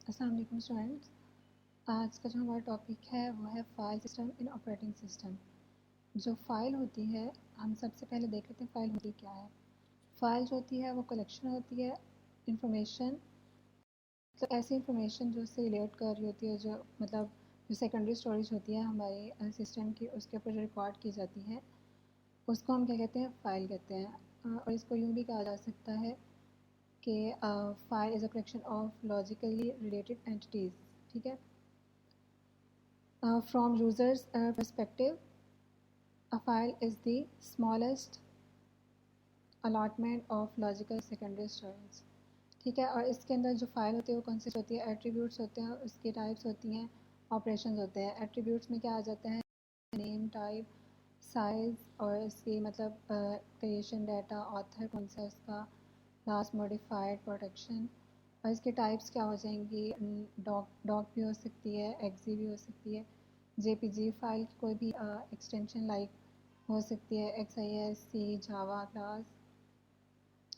अस्सलाम वालेकुम स्टूडेंट्स। आज का जो हमारा टॉपिक है वो है file system in operating system. जो फ़ाइल होती है, हम सबसे पहले देख लेते हैं फ़ाइल होती क्या है। फ़ाइल जो होती है वो कलेक्शन होती है इंफॉर्मेशन, तो ऐसी इंफॉर्मेशन जो उससे रिलेट कर रही होती है, जो मतलब जो सेकेंडरी स्टोरेज होती है हमारे सिस्टम की, उसके ऊपर जो रिकॉर्ड की जाती है उसको हम क्या कहते हैं, फ़ाइल कहते हैं। और इसको यूँ भी कहा जा सकता है कि file is a collection of logically related entities. ठीक है। From user's perspective, a file is the smallest allotment of logical secondary storage. ठीक है। और इसके अंदर जो फाइल होती है वो कंसिस्ट होती है, एट्रीब्यूट्स होते हैं, उसकी टाइप्स होती हैं, ऑपरेशंस होते हैं। एट्रीब्यूट्स में क्या आ जाता है, नेम, टाइप, साइज़ और इसकी मतलब क्रिएशन डाटा, ऑथर कौन सा है उसका, लास्ट मॉडिफाइड, प्रोटेक्शन। और इसके टाइप्स क्या हो जाएंगी, डॉक भी हो सकती है, एक्जी भी हो सकती है, जेपीजी फाइल की कोई भी एक्सटेंशन लाइक हो सकती है, XISC, जावा क्लास।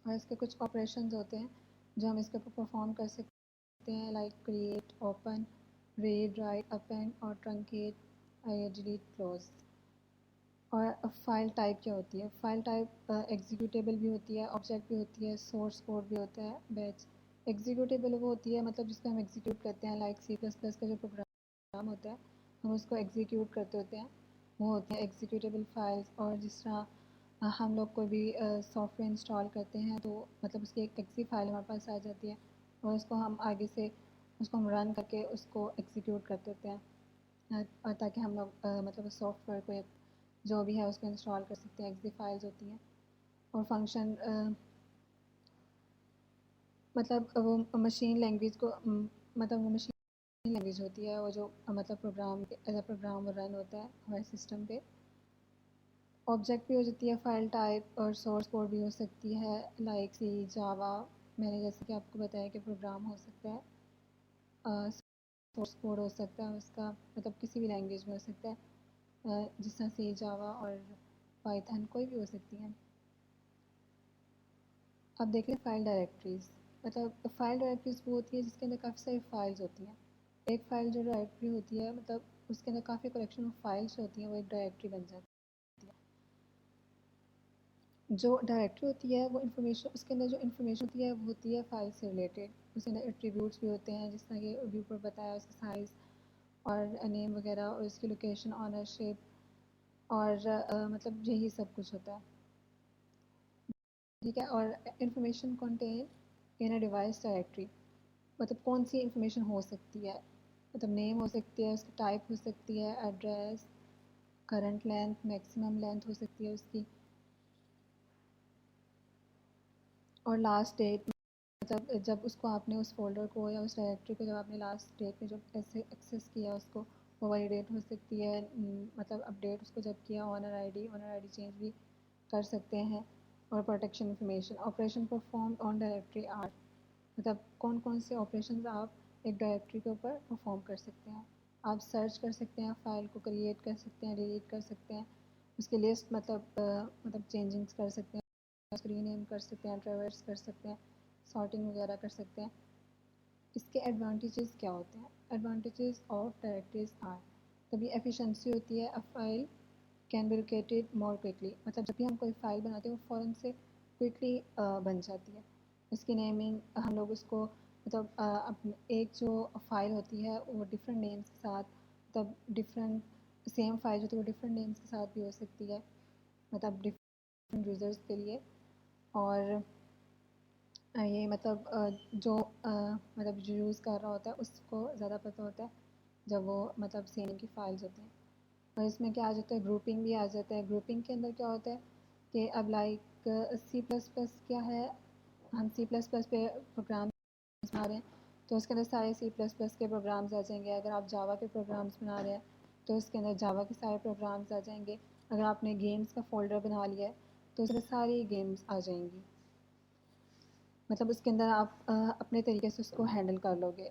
और इसके कुछ ऑपरेशंस होते हैं जो हम इसके ऊपर परफॉर्म कर सकते हैं, like create, open, read, right, append और ट्रंकेट, डिलीट, क्लोज। और फाइल टाइप क्या होती है, फाइल टाइप एग्जीक्यूटेबल भी होती है, ऑब्जेक्ट भी होती है, सोर्स कोड भी होता है, बैच। एग्जीक्यूटेबल वो होती है मतलब जिसको हम एग्जीक्यूट करते हैं, लाइक C++ का जो प्रोग्राम होता है हम उसको एग्जीक्यूट करते होते हैं, वो होते हैं एग्जीक्यूटेबल फाइल्स। और जिस तरह हम लोग कोई भी सॉफ्टवेयर इंस्टॉल करते हैं तो मतलब उसकी एक एक्सी फाइल हमारे पास आ जाती है और उसको हम आगे से उसको हम रन करके उसको एग्जीक्यूट करते होते हैं, और ताकि हम लोग मतलब उस सॉफ्टवेयर को जो भी है उसको इंस्टॉल कर सकते हैं। एक्सी फाइल्स होती हैं। और फंक्शन मतलब वो मशीन लैंग्वेज को मतलब वो मशीन लैंग्वेज होती है, वो जो मतलब प्रोग्राम एज अ प्रोग्राम वो रन होता है हमारे सिस्टम पे। ऑब्जेक्ट भी हो जाती है फाइल टाइप, और सोर्स कोड भी हो सकती है, लाइक सी, जावा। मैंने जैसे कि आपको बताया कि प्रोग्राम हो सकता है, सोर्स कोड हो सकता है उसका मतलब किसी भी लैंग्वेज में हो सकता है, जिस तरह सी, जावा और पाइथन कोई भी हो सकती है। अब देख लें फाइल डायरेक्टरीज। मतलब फाइल डायरेक्टरीज वो होती है जिसके अंदर काफ़ी सारी फाइल्स होती हैं। एक फ़ाइल जो डायरेक्टरी होती है मतलब उसके अंदर काफ़ी कलेक्शन ऑफ फाइल्स होती हैं, वो एक डायरेक्टरी बन जाती है। जो डायरेक्टरी होती है वो इन्फॉर्मेशन, उसके अंदर जो इन्फॉर्मेशन होती है वो होती है फाइल से रिलेटेड। उसके अंदर एट्रीब्यूट्स भी होते हैं जिस तरह कि अभी ऊपर बताया, उसका साइज़ और नेम वगैरह और उसकी लोकेशन, ऑनरशिप और मतलब यही सब कुछ होता है। ठीक है। और information contain in a device directory, मतलब कौन सी इन्फॉर्मेशन हो सकती है, मतलब नेम हो सकती है, उसकी टाइप हो सकती है, address, current length, maximum length हो सकती है उसकी, और लास्ट डेट। मतलब जब उसको आपने उस फ़ोल्डर को या उस डायरेक्टरी को जब आपने लास्ट डेट में जब ऐसे एक्सेस किया उसको, वो वाली डेट हो सकती है। मतलब अपडेट उसको जब किया, ओनर आईडी चेंज भी कर सकते हैं। और protection information, operation perform on directory are, मतलब कौन कौन से ऑपरेशन आप एक डायरेक्टरी के ऊपर परफॉर्म कर सकते हैं। आप सर्च कर सकते हैं, फ़ाइल को क्रिएट कर सकते हैं, डिलीट कर सकते हैं, उसकी लिस्ट मतलब चेंजिंग्स कर सकते हैं, उसको रीनेम कर सकते हैं, ट्रैवर्स कर सकते हैं, सॉर्टिंग वगैरह कर सकते हैं। इसके एडवांटेजेस क्या होते हैं, एडवांटेजेस ऑफ डायरेक्टरीज आर, तभी एफिशिएंसी होती है, a file can be located more quickly, मतलब जब भी हम कोई फ़ाइल बनाते हैं वो फ़ौरन से क्विकली बन जाती है। उसकी नेमिंग हम लोग उसको मतलब एक जो फ़ाइल होती है वो डिफरेंट नेम्स के साथ, मतलब डिफरेंट सेम फाइल जो होती है वो डिफरेंट नेम्स के साथ भी हो सकती है, मतलब डिफरेंट यूज़र्स के लिए। और ये मतलब मतलब जो यूज़ कर रहा होता है उसको ज़्यादा पता होता है जब वो मतलब सेम की फाइल्स होती हैं। और इसमें क्या आ जाता है, ग्रुपिंग भी आ जाता है। ग्रुपिंग के अंदर क्या होता है कि अब लाइक C++ क्या है, हम C++ पे प्रोग्राम्स बना रहे हैं तो उसके अंदर सारे C++ के प्रोग्राम्स आ जाएंगे। अगर आप जावा के प्रोग्राम्स बना रहे हैं तो उसके अंदर जावा के सारे प्रोग्राम्स आ जाएंगे। अगर आपने गेम्स का फ़ोल्डर बना लिया है तो उसमें सारी गेम्स आ जाएंगी, मतलब उसके अंदर आप अपने तरीके से उसको हैंडल कर लोगे।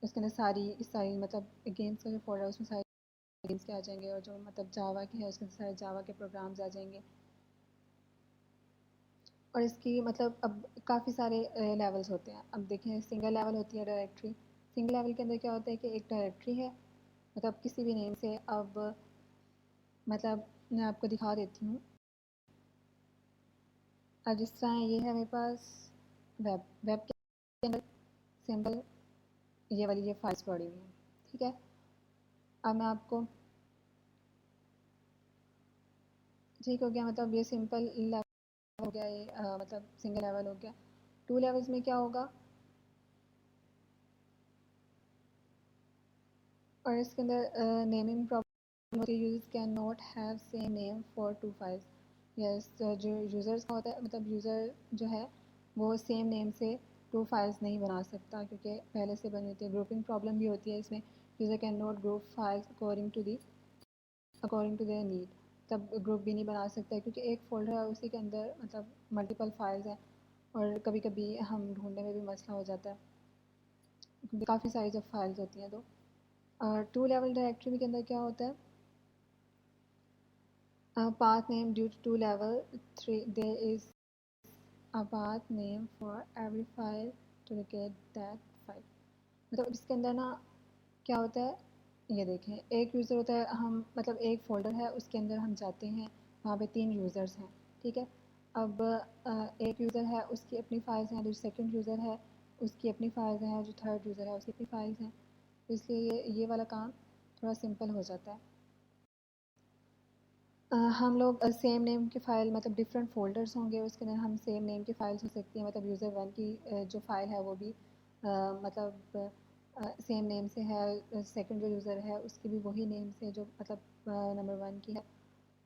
उसके अंदर सारी सारी मतलब गेम्स का जो फोल्डर है उसमें सारे गेम्स के आ जाएंगे, और जो मतलब जावा के है उसके अंदर सारे जावा के प्रोग्राम्स आ जाएंगे। और इसकी मतलब अब काफ़ी सारे लेवल्स होते हैं। अब देखें, सिंगल लेवल होती है डायरेक्टरी, सिंगल लेवल के अंदर क्या होता है कि एक डायरेक्टरी है, मतलब किसी भी नेम से। अब मतलब मैं आपको दिखा देती हूँ। अब जिस तरह ये है मेरे पास वेब के अंदर सिंपल ये फाइल्स पड़ी हुई हैं, ठीक है। अब मैं आपको, ठीक हो गया, मतलब ये सिंपल लेवल हो गया, ये मतलब सिंगल लेवल हो गया। टू लेवल्स में क्या होगा, और इसके अंदर नेमिंग प्रॉब्लम होती है। Users can not have same name for two files. Yes, जो यूज़र्स का होता है, मतलब यूज़र जो है वो सेम नेम से टू फाइल्स नहीं बना सकता, क्योंकि पहले से बनी होती है। ग्रुपिंग प्रॉब्लम भी होती है इसमें। User can not group files according to their need. तब ग्रुप भी नहीं बना सकता है, क्योंकि एक फोल्डर है उसी के अंदर मतलब मल्टीपल फाइल्स हैं, और कभी कभी हम ढूंढने में भी मसला हो जाता है, क्योंकि काफ़ी सारी जब फाइल्स होती हैं। तो टू लेवल डायरेक्टरी के अंदर क्या होता है, path name due to level 3 there is a path name for every file to locate that file। मतलब इसके अंदर ना क्या होता है, ये देखें, एक यूज़र होता है, हम मतलब एक फ़ोल्डर है उसके अंदर हम जाते हैं, वहाँ पे 3 यूज़र्स हैं, ठीक है। अब एक यूज़र है उसकी अपनी फाइल्स हैं, जो सेकंड यूज़र है उसकी अपनी फाइल्स हैं, जो थर्ड यूज़र है उसकी अपनी फाइल्स हैं। तो इसलिए ये वाला काम थोड़ा सिंपल हो जाता है। हम लोग सेम नेम की फ़ाइल, मतलब डिफरेंट फ़ोल्डर्स होंगे उसके अंदर, हम सेम नेम की फ़ाइल्स हो सकती हैं। मतलब यूज़र वन की जो फ़ाइल है वो भी मतलब सेम नेम से है, सेकंड जो यूज़र है उसकी भी वही नेम से जो मतलब नंबर वन की है।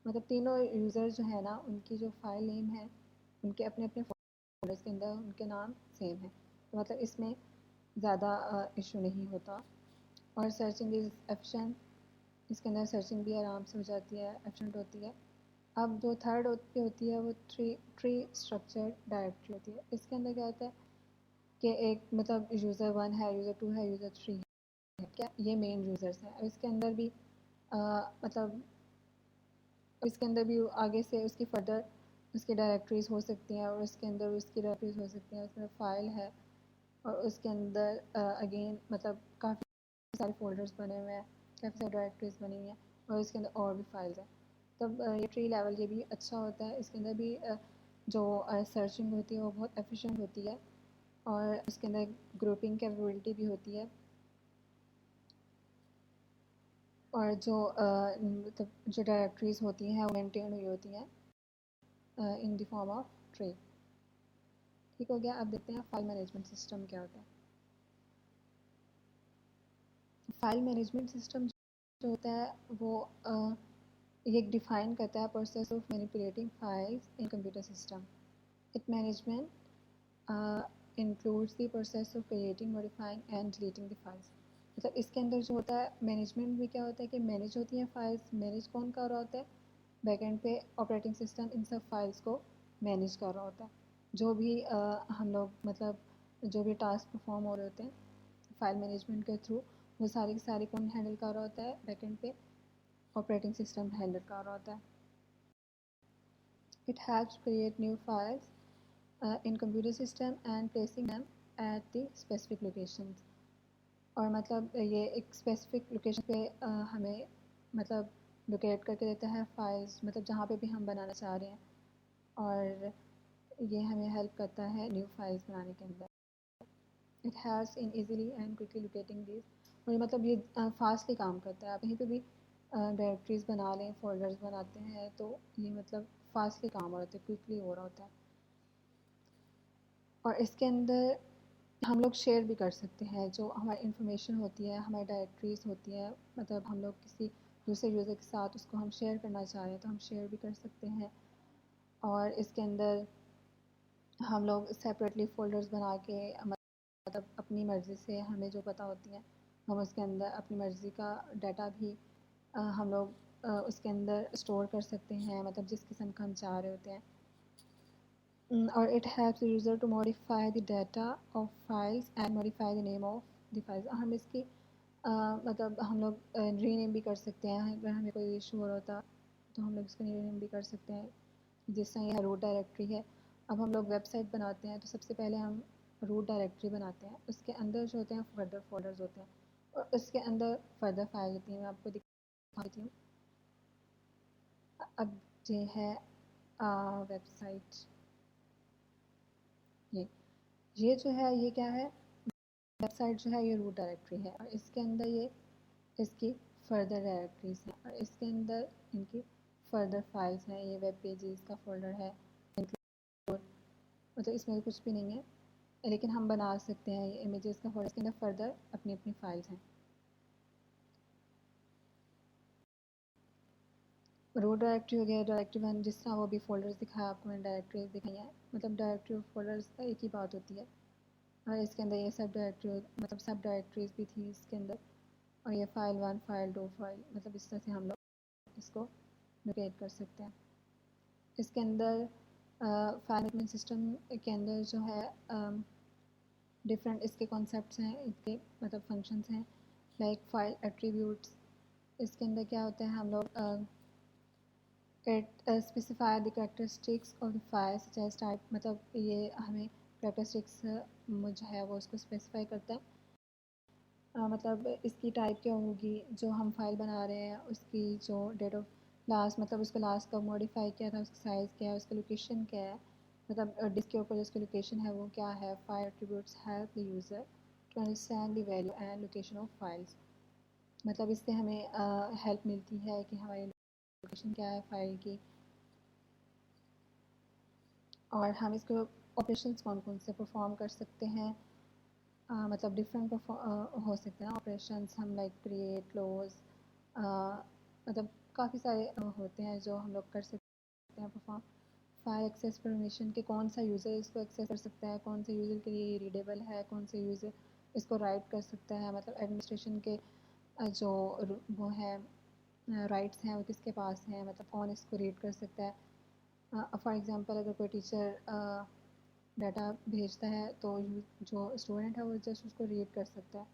मतलब तीनों यूज़र जो है ना उनकी जो फ़ाइल नेम है उनके अपने अपने फ़ोल्डर्स के अंदर उनके नाम सेम है। तो मतलब इसमें ज़्यादा इशू नहीं होता। और सर्चिंग इज़ एफिशिएंट, इसके अंदर सर्चिंग भी आराम से हो जाती है, एफिशिएंट होती है। अब जो थर्ड होती है वो ट्री स्ट्रक्चर्ड डायरेक्टरी होती है। इसके अंदर क्या होता है कि एक मतलब यूज़र वन है, यूज़र टू है, यूज़र थ्री है, क्या ये मेन यूज़र्स हैं। इसके अंदर भी मतलब इसके अंदर भी आगे से उसकी फर्दर उसकी डायरेक्टरीज हो सकती हैं, और उसके अंदर उसकी डायरेक्टरीज हो सकती हैं, उसमें फ़ाइल है, और उसके अंदर अगेन मतलब काफ़ी सारे फ़ोल्डर्स बने हुए हैं, काफ़ी सारी डायरेक्टरीज बनी हुई हैं, और इसके अंदर और भी फाइल्स हैं। तब ये ट्री लेवल ये भी अच्छा होता है। इसके अंदर भी जो सर्चिंग होती है वो बहुत एफिशिएंट होती है, और इसके अंदर ग्रुपिंग कैपेबिलिटी भी होती है, और जो मतलब जो डायरेक्टरीज होती हैं वो मेंटेन हुई होती हैं in the form of tree. ठीक हो गया। अब देखते हैं फाइल मैनेजमेंट सिस्टम क्या होता है। फाइल मैनेजमेंट सिस्टम जो होता है वो ये डिफाइन करता है process of manipulating files in computer system. It management includes the process of creating, modifying and deleting the files. मतलब इसके अंदर जो होता है मैनेजमेंट भी क्या होता है कि मैनेज होती हैं फाइल्स। मैनेज कौन कर रहा होता है, बैकएंड पे ऑपरेटिंग सिस्टम इन सब फाइल्स को मैनेज कर रहा होता है। जो भी हम लोग मतलब जो भी टास्क परफॉर्म हो रहे होते हैं फाइल मैनेजमेंट के थ्रू, वो सारे के सारे कौन हैंडल कर रहा होता है, बैकएंड पे ऑपरेटिंग सिस्टम हैंडल कर रहा होता है। It helps create new files in computer system and placing them at the specific locations। और मतलब ये एक स्पेसिफिक लोकेशन पे हमें मतलब लोकेट करके देता है फाइल्स, मतलब जहाँ पे भी हम बनाना चाह रहे हैं, और ये हमें हेल्प करता है न्यू फाइल्स बनाने के अंदर। It helps in easily and quickly locating this. और ये मतलब ये फास्टली काम करता है। आप कहीं पे भी डायरेक्टरीज बना लें, फोल्डर्स बनाते हैं, तो ये मतलब फास्टली काम हो रहा होता है, क्विकली हो रहा होता है। और इसके अंदर हम लोग शेयर भी कर सकते हैं जो हमारी इंफॉर्मेशन होती है, हमारी डायरेक्टरीज होती है, मतलब हम लोग किसी दूसरे यूज़र के साथ उसको हम शेयर करना चाह रहे हैं तो हम शेयर भी कर सकते हैं। और इसके अंदर हम लोग सेपरेटली फ़ोल्डर्स बना के मतलब अपनी मर्ज़ी से हमें जो पता होती हैं हम उसके अंदर अपनी मर्ज़ी का डाटा भी हम लोग उसके अंदर स्टोर कर सकते हैं, मतलब जिस किस्म का हम चाह रहे होते हैं। और it helps the user to modify the data of files and modify the name of the files। हम इसकी मतलब हम लोग रीनेम भी कर सकते हैं। अगर हमें कोई इशू हो रहा होता तो हम लोग इसको रीनेम भी कर सकते हैं। जिस तरह यह रूट डायरेक्टरी है, अब हम लोग वेबसाइट बनाते हैं तो सबसे पहले हम रूट डायरेक्टरी बनाते हैं उसके अंदर जो होते हैं फर्दर फोल्डर्स होते हैं और उसके अंदर फर्दर फाइल होती हैं। मैं आपको दिखा देती हूँ। अब ये है वेबसाइट। ये जो है ये क्या है, वेबसाइट जो है ये रूट डायरेक्टरी है और इसके अंदर ये इसकी फर्दर डायरेक्टरीज हैं और इसके अंदर इनकी फर्दर फाइल्स हैं। ये वेब पेजेस का फोल्डर है, मतलब इसमें कुछ भी नहीं है लेकिन हम बना सकते हैं ये इमेजेस का फोल्डर। इसके अंदर फर्दर अपनी अपनी फाइल्स हैं। रूट डायरेक्टरी हो गया, डायरेक्टरी वन जिस तरह वो भी फोल्डर्स दिखाया आपको मैंने, डायरेक्टरीज दिखाई हैं, मतलब डायरेक्टरी और फोल्डर्स का एक ही बात होती है। और इसके अंदर ये सब डायरेक्टरी मतलब सब डायरेक्टरीज भी थी इसके अंदर। और ये file one, file two, file, मतलब इस तरह से हम लोग इसको लोकेट कर सकते हैं। इसके अंदर फाइल मैनेजमेंट सिस्टम के अंदर जो है डिफरेंट इसके कॉन्सेप्ट्स हैं, इसके मतलब फंक्शंस हैं, लाइक फाइल एट्रीब्यूट्स। इसके अंदर क्या होता है, हम लोग it specify the characteristics of the file such as type, मतलब ये हमें कैरेक्टरिस्टिक्स जो है वो उसको स्पेसिफाई करता है। मतलब इसकी टाइप क्या होगी, जो हम फाइल बना रहे हैं उसकी जो डेट ऑफ लास्ट, मतलब उसका लास्ट कब मॉडिफाई किया था, उसका साइज़ क्या है, उसका लोकेशन क्या है, मतलब डिस्क के ऊपर जो उसकी लोकेशन है वो क्या है। File attributes help the user to understand the value and location of files, मतलब इससे हमें हेल्प मिलती है कि हमारी लोकेशन क्या है फाइल की और हम इसको ऑपरेशंस कौन कौन से परफॉर्म कर सकते हैं। मतलब डिफरेंट हो सकते हैं ऑपरेशंस हम, लाइक क्रिएट, क्लोज, मतलब काफ़ी सारे होते हैं जो हम लोग कर सकते हैं परफॉर्म। फाइल एक्सेस परमिशन के कौन सा यूज़र इसको एक्सेस कर सकता है, कौन से यूज़र के लिए रीडेबल है, कौन से यूज़र इसको राइट कर सकता है, मतलब एडमिनिस्ट्रेशन के जो वो है राइट्स हैं वो किसके पास हैं, मतलब कौन इसको रीड कर सकता है। फॉर एग्ज़ाम्पल अगर कोई टीचर डाटा भेजता है तो जो स्टूडेंट है वो जस्ट उसको रीड कर सकता है।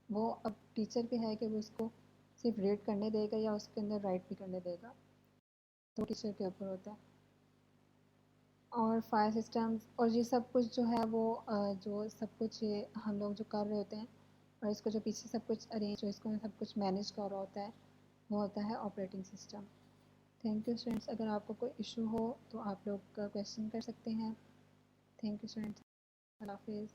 वो अब टीचर पे है कि वो उसको सिर्फ रीड करने देगा या उसके अंदर राइट भी करने देगा, तो टीचर के ऊपर होता है। और फाइल सिस्टम्स और ये सब कुछ जो है वो जो सब कुछ ये हम लोग जो कर रहे होते हैं और इसको जो पीछे सब कुछ अरेंज, जो इसको सब कुछ मैनेज कर रहा होता है वो होता है operating system. Thank you students. अगर आपको कोई इशू हो तो आप लोग क्वेश्चन कर सकते हैं। Thank you students. अल्लाह हाफिज़।